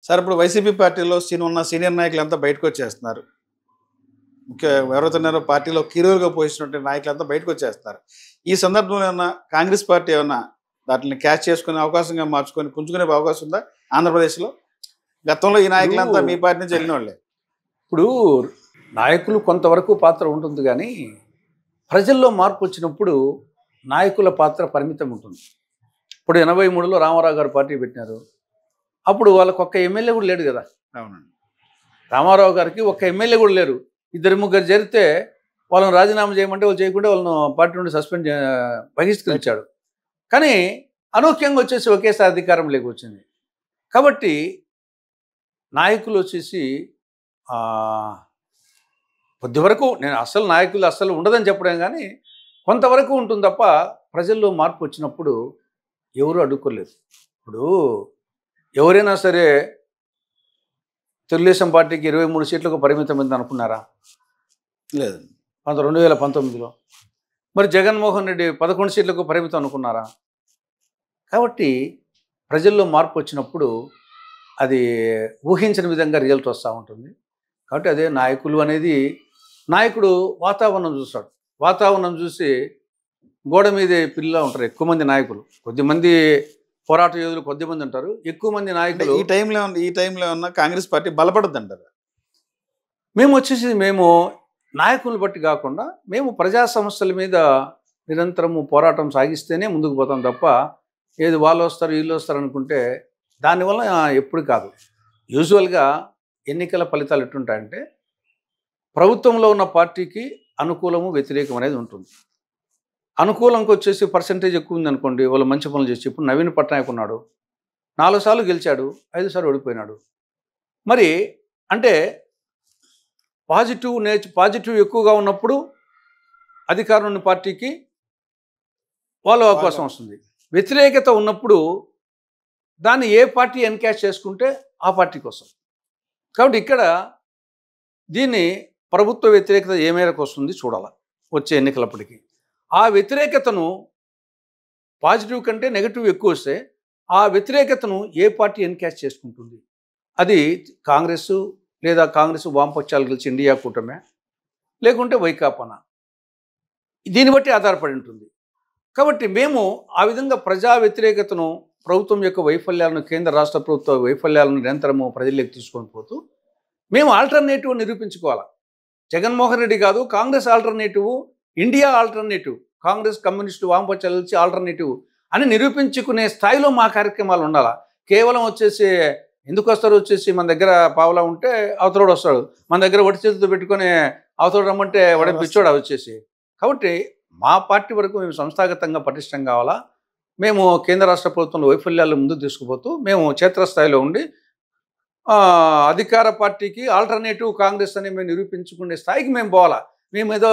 Sir ఇప్పుడు YCP పార్టీలో ఉన్న సీనియర్ నాయకులంతా బయటకు వచ్చేస్తున్నారు. ఎవరైతే ఉన్నారో పార్టీలో కీరోలుగా పోషించినటువంటి నాయకులంతా బయటకు వచ్చేస్తున్నారు. ఈ సందర్భంలో ఏమన్నా కాంగ్రెస్ పార్టీ ఏమన్నా వాటిని క్యాచ్ చేసుకునే అవకాశంగా మార్చుకొని పుంజుకునే అవకాశం ఉందా ఆంధ్రప్రదేశ్లో? గతంలో ఈ నాయకులంతా మీ పార్టీ నుంచి వెళ్ళిన వాళ్ళే. ఇప్పుడు నాయకులు కొంతవరకు పాత్ర ఉంటుంది, కానీ ప్రజల్లో మార్పు వచ్చినప్పుడు నాయకుల పాత్ర పరిమితం ఉంటుంది. ఇప్పుడు 83లో రామారావు గారు పార్టీ పెట్టినారు. అప్పుడు వాళ్ళకు ఒక్క ఎమ్మెల్యే కూడా లేడు కదా. అవునండి. రామారావు గారికి ఒక్క ఎమ్మెల్యే కూడా లేరు. 2-3 జరిగితే వాళ్ళని రాజీనామా చేయమంటే వాళ్ళు చేయకుండా వాళ్ళను పార్టీ నుండి బహిష్కరించాడు. కానీ అనూహ్యంగా వచ్చేసి ఒకేసారి అధికారం లేకొచ్చింది. కాబట్టి నాయకులు వచ్చేసి కొద్దివరకు, నేను నాయకులు అస్సలు ఉండదని చెప్పడం, కానీ కొంతవరకు ఉంటుంది తప్ప ప్రజల్లో మార్పు వచ్చినప్పుడు ఎవరు అడ్డుకోలేదు. ఇప్పుడు ఎవరైనా సరే తెలుగుదేశం పార్టీకి 23 సీట్లకు పరిమితమైంది అనుకున్నారా? లేదు. 2019లో మరి జగన్మోహన్ రెడ్డి 11 సీట్లకు పరిమితం అనుకున్నారా? కాబట్టి ప్రజల్లో మార్పు వచ్చినప్పుడు అది ఊహించని విధంగా రిజల్ట్ వస్తూ ఉంటుంది. కాబట్టి అదే నాయకులు అనేది, నాయకుడు వాతావరణం చూస్తాడు. వాతావరణం చూసి గోడ మీదే పిల్లలు ఉంటారు ఎక్కువ మంది నాయకులు. కొద్దిమంది పోరాట యోధులు కొద్దిమంది ఉంటారు, ఎక్కువ మంది నాయకులు. ఈ టైంలో ఉన్న కాంగ్రెస్ పార్టీ బలపడద్దు అంటారు. మేము నాయకులను బట్టి కాకుండా మేము ప్రజా సమస్యల మీద నిరంతరము పోరాటం సాగిస్తేనే ముందుకు పోతాం తప్ప ఏది వాళ్ళు వస్తారు వీళ్ళు వస్తారు అనుకుంటే దానివల్ల ఎప్పుడు కాదు. యూజువల్గా ఎన్నికల ఫలితాలు ఎట్టుంటాయంటే ప్రభుత్వంలో ఉన్న పార్టీకి అనుకూలము వ్యతిరేకం అనేది ఉంటుంది. అనుకూలంకి వచ్చేసి పర్సంటేజ్ ఎక్కువ ఉంది అనుకోండి, వాళ్ళు మంచి పనులు చేసి. ఇప్పుడు నవీన్ పట్నాయక్ ఉన్నాడు, 4 సార్లు గెలిచాడు, 5 సార్లు ఓడిపోయినాడు. మరి అంటే పాజిటివ్ ఎక్కువగా ఉన్నప్పుడు అధికారం ఉన్న పార్టీకి వాళ్ళు అవకాశం వస్తుంది. వ్యతిరేకత ఉన్నప్పుడు దాన్ని ఏ పార్టీ ఎన్కాష్ చేసుకుంటే ఆ పార్టీ కోసం. కాబట్టి ఇక్కడ దీన్ని ప్రభుత్వ వ్యతిరేకత ఏ మేరకు వస్తుంది చూడాలి వచ్చే ఎన్నికలప్పటికీ. ఆ వ్యతిరేకతను పాజిటివ్ కంటే నెగిటివ్ ఎక్కువ వస్తే ఆ వ్యతిరేకతను ఏ పార్టీ ఎన్కాష్ చేసుకుంటుంది? అది కాంగ్రెస్ లేదా కాంగ్రెస్ వామపక్షాలు కలిసి ఇండియా కూటమే, లేకుంటే వైకాపానా, దీన్ని బట్టి ఆధారపడి ఉంటుంది. కాబట్టి మేము ఆ విధంగా ప్రజా వ్యతిరేకతను, ప్రభుత్వం యొక్క వైఫల్యాలను, కేంద్ర రాష్ట్ర ప్రభుత్వ వైఫల్యాలను నిరంతరము ప్రజల్లోకి తీసుకొని పోతూ మేము ఆల్టర్నేటివ్ నిరూపించుకోవాలి. జగన్మోహన్ రెడ్డి కాదు, Congress alternative, India alternative, Congress communist వామపక్షాలు కలిసి ఆల్టర్నేటివ్ అని నిరూపించుకునే స్థాయిలో మా కార్యక్రమాలు ఉండాలి. కేవలం వచ్చేసి ఎందుకు వస్తారు, వచ్చేసి మన దగ్గర పావలా ఉంటే అవతలోడు వస్తాడు, మన దగ్గర ఒట్టి చేతితో పెట్టుకొని అవతలోడు రమ్మంటే వాడే పిచ్చోడు వచ్చేసి. కాబట్టి మా పార్టీ వరకు మేము సంస్థాగతంగా పటిష్టం కావాలా. మేము కేంద్ర రాష్ట్ర ప్రభుత్వంలో వైఫల్యాలు ముందుకు తీసుకుపోతూ మేము క్షేత్రస్థాయిలో ఉండి అధికార పార్టీకి ఆల్టర్నేటివ్ కాంగ్రెస్ అని మేము నిరూపించుకునే స్థాయికి మేము పోవాలా. మేము ఏదో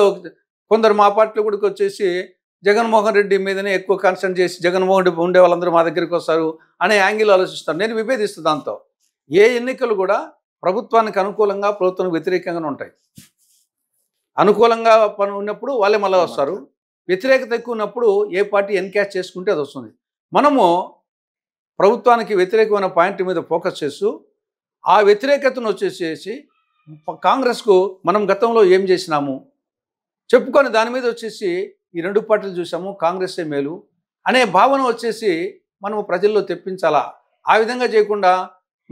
కొందరు మా పార్టీలో కూడా వచ్చేసి జగన్మోహన్ రెడ్డి మీదనే ఎక్కువ కాన్సన్ట్రేట్ చేసి జగన్మోహన్ రెడ్డి ఉండే వాళ్ళందరూ మా దగ్గరికి వస్తారు అనే యాంగిల్ ఆలోచిస్తారు. నేను విభేదిస్తాను దాంతో. ఏ ఎన్నికలు కూడా ప్రభుత్వానికి అనుకూలంగా ప్రభుత్వానికి వ్యతిరేకంగానే ఉంటాయి. అనుకూలంగా పని ఉన్నప్పుడు వాళ్ళే మళ్ళీ వస్తారు, వ్యతిరేకత ఎక్కువ ఉన్నప్పుడు ఏ పార్టీ ఎన్కాష్ చేసుకుంటే అది వస్తుంది. మనము ప్రభుత్వానికి వ్యతిరేకమైన పాయింట్ మీద ఫోకస్ చేస్తూ ఆ వ్యతిరేకతను వచ్చేసేసి కాంగ్రెస్కు మనం గతంలో ఏం చేసినాము చెప్పుకొని దాని మీద వచ్చేసి ఈ 2 పార్టీలు చూసాము, కాంగ్రెస్సే మేలు అనే భావన వచ్చేసి మనము ప్రజల్లో తెప్పించాలా. ఆ విధంగా చేయకుండా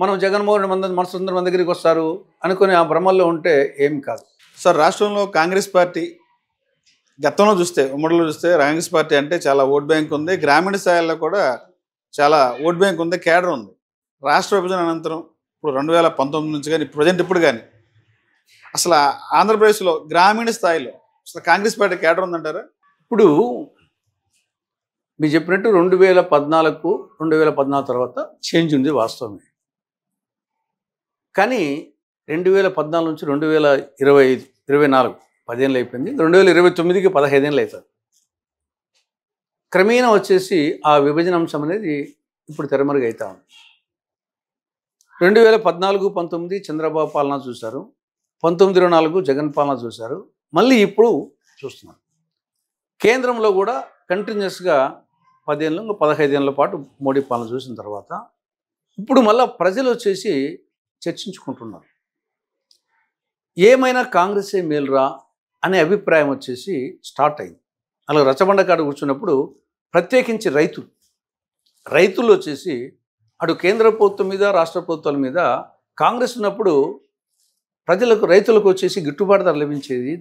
మనం జగన్మోహన్ మనసుందరం మన దగ్గరికి వస్తారు అనుకుని ఆ భ్రమల్లో ఉంటే ఏం కాదు. సార్, రాష్ట్రంలో కాంగ్రెస్ పార్టీ గతంలో చూస్తే, ఉమ్మడిలో చూస్తే కాంగ్రెస్ పార్టీ అంటే చాలా ఓట్ బ్యాంక్ ఉంది, గ్రామీణ స్థాయిలో కూడా చాలా ఓట్ బ్యాంక్ ఉంది, కేడర్ ఉంది. రాష్ట్ర విభజన అనంతరం ఇప్పుడు 2019 నుంచి కానీ ప్రజెంట్ ఇప్పుడు కానీ అసలు ఆంధ్రప్రదేశ్లో గ్రామీణ స్థాయిలో అసలు కాంగ్రెస్ పార్టీ కేడర్ ఉందంటారా? ఇప్పుడు మీరు చెప్పినట్టు 2014 తర్వాత చేంజ్ ఉంది, వాస్తవమే. కానీ 2014 నుంచి 2024 10 ఏళ్ళు అయిపోయింది, 2029కి 15 ఏళ్ళు అవుతుంది. క్రమేణా వచ్చేసి ఆ విభజన అంశం అనేది ఇప్పుడు తెరమరుగు అవుతా ఉంది. 2014-19 చంద్రబాబు పాలన చూశారు, 19-24 జగన్ పాలన చూశారు, మళ్ళీ ఇప్పుడు చూస్తున్నారు. కేంద్రంలో కూడా కంటిన్యూస్గా 10 ఏళ్ళు 15 ఏళ్ళ పాటు మోడీ పాలన చూసిన తర్వాత ఇప్పుడు మళ్ళా ప్రజలు వచ్చేసి చర్చించుకుంటున్నారు. ఏమైనా కాంగ్రెసే మేలురా అనే అభిప్రాయం వచ్చేసి స్టార్ట్ అయింది. అలా రచ్చబండ కాడ కూర్చున్నప్పుడు ప్రత్యేకించి రైతులు వచ్చేసి అటు కేంద్ర ప్రభుత్వం మీద రాష్ట్ర ప్రభుత్వాల మీద కాంగ్రెస్ ఉన్నప్పుడు రైతులకు వచ్చేసి గిట్టుబాటు ధర లభించేది,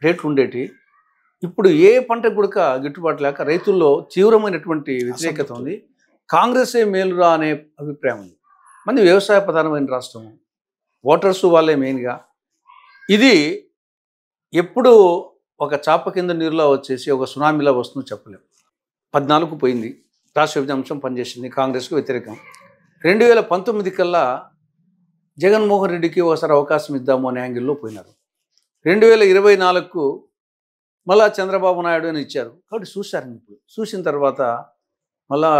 రేట్లు ఉండేటి. ఇప్పుడు ఏ పంటకు కూడా గిట్టుబాటు లేక రైతుల్లో తీవ్రమైనటువంటి వ్యతిరేకత ఉంది. కాంగ్రెసే మేలురా అనే అభిప్రాయం ఉంది. మంది వ్యవసాయ ప్రధానమైన రాష్ట్రం, ఓటర్స్ వాళ్ళే మెయిన్గా. ఇది ఎప్పుడు ఒక చాప కింద నీరులో వచ్చేసి ఒక సునామీలో వస్తుందో చెప్పలేము. 14కు పోయింది, రాష్ట్ర విభజన అంశం పనిచేసింది, కాంగ్రెస్కు వ్యతిరేకం. 2019 కల్లా జగన్మోహన్ రెడ్డికి ఒకసారి అవకాశం ఇద్దాము అనే యాంగిల్లో పోయినారు. 2024కు మళ్ళా చంద్రబాబు నాయుడు అని ఇచ్చారు. కాబట్టి చూశారు. ఇప్పుడు చూసిన తర్వాత మళ్ళా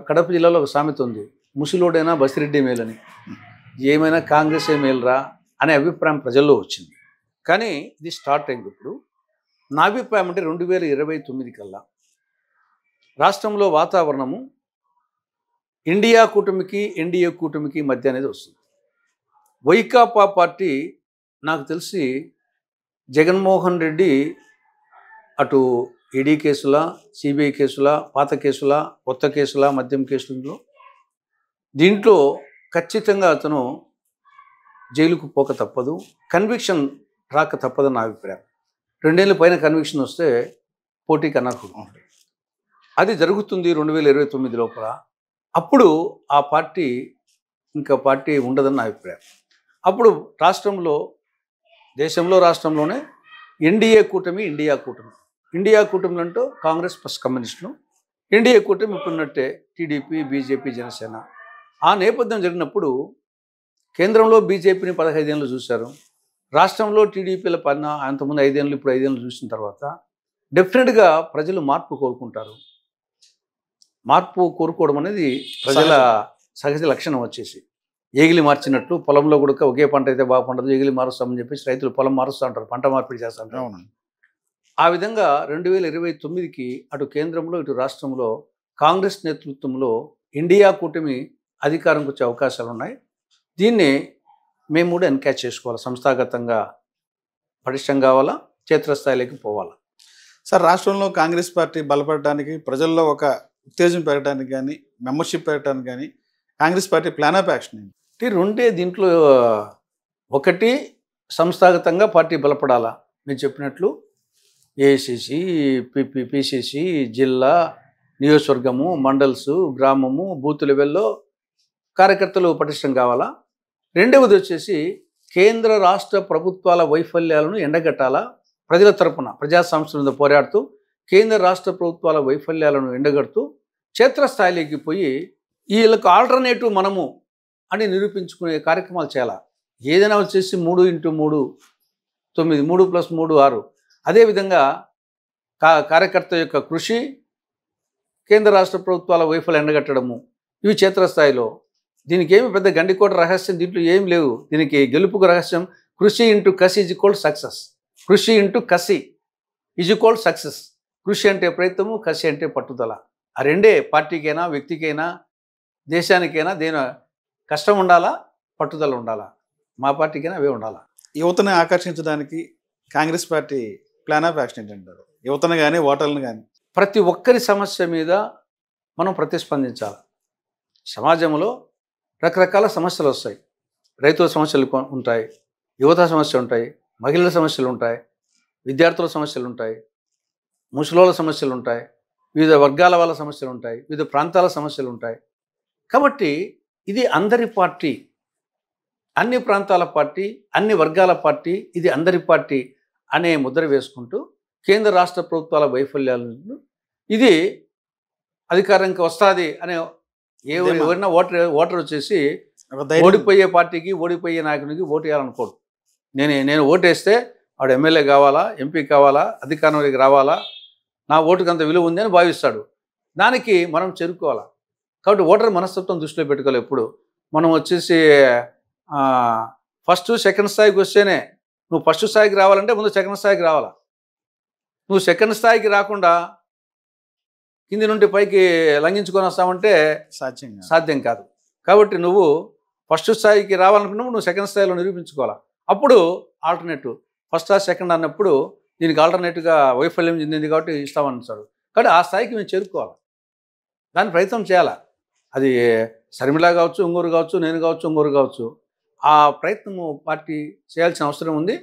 కడప జిల్లాలో ఒక సామెత ఉంది, ముసలోడైనా బసిరెడ్డి మేలని. ఏమైనా కాంగ్రెసే మేలురా అనే అభిప్రాయం ప్రజల్లో వచ్చింది. కానీ ఇది స్టార్ట్ అయింది. ఇప్పుడు నా అభిప్రాయం అంటే 2029 కల్లా రాష్ట్రంలో వాతావరణము ఇండియా కూటమికి ఎన్డీఏ కూటమికి మధ్య అనేది వస్తుంది. వైకాపా పార్టీ నాకు తెలిసి జగన్మోహన్ రెడ్డి అటు ఈడీ కేసుల, సిబిఐ కేసుల, పాత కేసుల, కొత్త కేసుల, మద్యం కేసులలో దీంట్లో ఖచ్చితంగా అతను జైలుకు పోక తప్పదు, కన్విక్షన్ రాక తప్పదని నా అభిప్రాయం. 2 ఏళ్ళ పైన కన్విక్షన్ వస్తే పోటీకి అనర్హుడు. అది జరుగుతుంది 2029 లోపల. అప్పుడు ఆ పార్టీ ఇంకా పార్టీ ఉండదని నా అభిప్రాయం. అప్పుడు రాష్ట్రంలోనే ఎన్డీఏ కూటమి, ఇండియా కూటమిలో అంటూ కాంగ్రెస్ ప్లస్ కమ్యూనిస్టులు, ఎన్డీఏ కూటమి ఇప్పుడున్నట్టే టీడీపీ, బీజేపీ, జనసేన. ఆ నేపథ్యం జరిగినప్పుడు కేంద్రంలో బీజేపీని 15 ఏళ్ళు చూశారు, రాష్ట్రంలో టీడీపీల పైన అంతకుముందు 5 ఏళ్ళు, ఇప్పుడు 5 ఏళ్ళు చూసిన తర్వాత డెఫినెట్గా ప్రజలు మార్పు కోరుకుంటారు. మార్పు కోరుకోవడం అనేది ప్రజల సహజ లక్షణం. వచ్చేసి ఏగిలి మార్చినట్లు పొలంలో కూడా ఒకే పంట అయితే బాగా పండదు, ఏగిలి మారుస్తామని చెప్పేసి రైతులు పొలం మారుస్తూ ఉంటారు, పంట మార్పిడి చేస్తూ ఉంటారు. ఆ విధంగా 2029కి అటు కేంద్రంలో ఇటు రాష్ట్రంలో కాంగ్రెస్ నేతృత్వంలో ఇండియా కూటమి అధికారంకి వచ్చే అవకాశాలు ఉన్నాయి. దీన్ని మేము కూడా ఎన్కాచ్ చేసుకోవాలి. సంస్థాగతంగా పటిష్టం కావాలా, క్షేత్రస్థాయిలోకి పోవాలా. సార్, రాష్ట్రంలో కాంగ్రెస్ పార్టీ బలపడడానికి, ప్రజల్లో ఒక ఉత్తేజం పెరగడానికి కానీ, మెంబర్షిప్ పెరగడానికి కానీ Congress party plan of action ఏంటి? రెండే దీంట్లో. ఒకటి, సంస్థాగతంగా పార్టీ బలపడాలా. మీరు చెప్పినట్లు ఏఐసిసి, పిసిసి, జిల్లా, నియోజకవర్గము, మండల్స్, గ్రామము, బూత్ లెవెల్లో కార్యకర్తలు పటిష్టం కావాలా. రెండవది వచ్చేసి కేంద్ర రాష్ట్ర ప్రభుత్వాల వైఫల్యాలను ఎండగట్టాలా. ప్రజల తరపున ప్రజా సంస్థల పోరాడుతూ కేంద్ర రాష్ట్ర ప్రభుత్వాల వైఫల్యాలను ఎండగడుతూ క్షేత్రస్థాయిలోకి పోయి వీళ్ళకు ఆల్టర్నేటివ్ మనము అని నిరూపించుకునే కార్యక్రమాలు చేయాలి. ఏదైనా వచ్చేసి 3x3 9, 3+3 6. అదేవిధంగా కార్యకర్త యొక్క కృషి, కేంద్ర రాష్ట్ర ప్రభుత్వాల వైఫల్యం ఎండగట్టడము, ఇవి క్షేత్రస్థాయిలో. దీనికి ఏమి పెద్ద గండికోట రహస్యం దీంట్లో ఏం లేవు. దీనికి గెలుపుకు రహస్యం కృషి ఇంటూ కసి ఈజ్ ఈక్వల్ సక్సెస్. కృషి ఇంటూ కసి ఈజ్ ఈక్వల్ సక్సెస్. కృషి అంటే ప్రయత్నము, కసి అంటే పట్టుదల. ఆ రెండే పార్టీకైనా, వ్యక్తికైనా, దేశానికైనా కష్టం ఉండాలా, పట్టుదల ఉండాలా. మా పార్టీకైనా అవే ఉండాలా. యువతను ఆకర్షించడానికి Congress party plan of action ఏంటంటారు? యువతను కానీ, ఓటర్లను కానీ. ప్రతి ఒక్కరి సమస్య మీద మనం ప్రతిస్పందించాలి. సమాజంలో రకరకాల సమస్యలు వస్తాయి. రైతుల సమస్యలు ఉంటాయి, యువత సమస్యలు ఉంటాయి, మహిళల సమస్యలు ఉంటాయి, విద్యార్థుల సమస్యలు ఉంటాయి, ముసలోళ్ళ సమస్యలు ఉంటాయి, వివిధ వర్గాల వాళ్ళ సమస్యలు ఉంటాయి, వివిధ ప్రాంతాల సమస్యలు ఉంటాయి. కాబట్టి ఇది అందరి పార్టీ, అన్ని ప్రాంతాల పార్టీ, అన్ని వర్గాల పార్టీ, ఇది అందరి పార్టీ అనే ముద్ర వేసుకుంటూ కేంద్ర రాష్ట్ర ప్రభుత్వాల వైఫల్యాలను ఇది అధికారానికి వస్తుంది అనే ఎవరైనా ఓటర్ వచ్చేసి ఓడిపోయే పార్టీకి, ఓడిపోయే నాయకునికి ఓటు వేయాలనుకోడు. నేను ఓటేస్తే వాడు ఎమ్మెల్యే కావాలా, ఎంపీ కావాలా, అధికారంలోకి రావాలా, నా ఓటుకు అంత విలువ ఉంది అని భావిస్తాడు. దానికి మనం చేరుకోవాలా. కాబట్టి ఓటర్ మనస్తత్వం దృష్టిలో పెట్టుకోవాలి. ఎప్పుడు మనం వచ్చేసి ఫస్ట్ సెకండ్ స్థాయికి వస్తేనే, నువ్వు ఫస్ట్ స్థాయికి రావాలంటే ముందు సెకండ్ స్థాయికి రావాలా. నువ్వు సెకండ్ స్థాయికి రాకుండా కింది నుండి పైకి లంఘించుకొని వస్తామంటే సాధ్యం కాదు. కాబట్టి నువ్వు ఫస్ట్ స్థాయికి రావాలనుకున్నప్పుడు నువ్వు సెకండ్ స్థాయిలో నిరూపించుకోవాలి. అప్పుడు ఆల్టర్నేటివ్ ఫస్ట్ ఆ సెకండ్ అన్నప్పుడు దీనికి ఆల్టర్నేటివ్గా వైఫల్యం చెందింది కాబట్టి ఇస్తామన్నాడు. కాబట్టి ఆ స్థాయికి మేము చేరుకోవాలి, దాని ప్రయత్నం చేయాలి. అది శర్మిల కావచ్చు, ఇంగూరు కావచ్చు, నేను కావచ్చు, ఇంగూరు కావచ్చు, ఆ ప్రయత్నము పార్టీ చేయాల్సిన అవసరం ఉంది.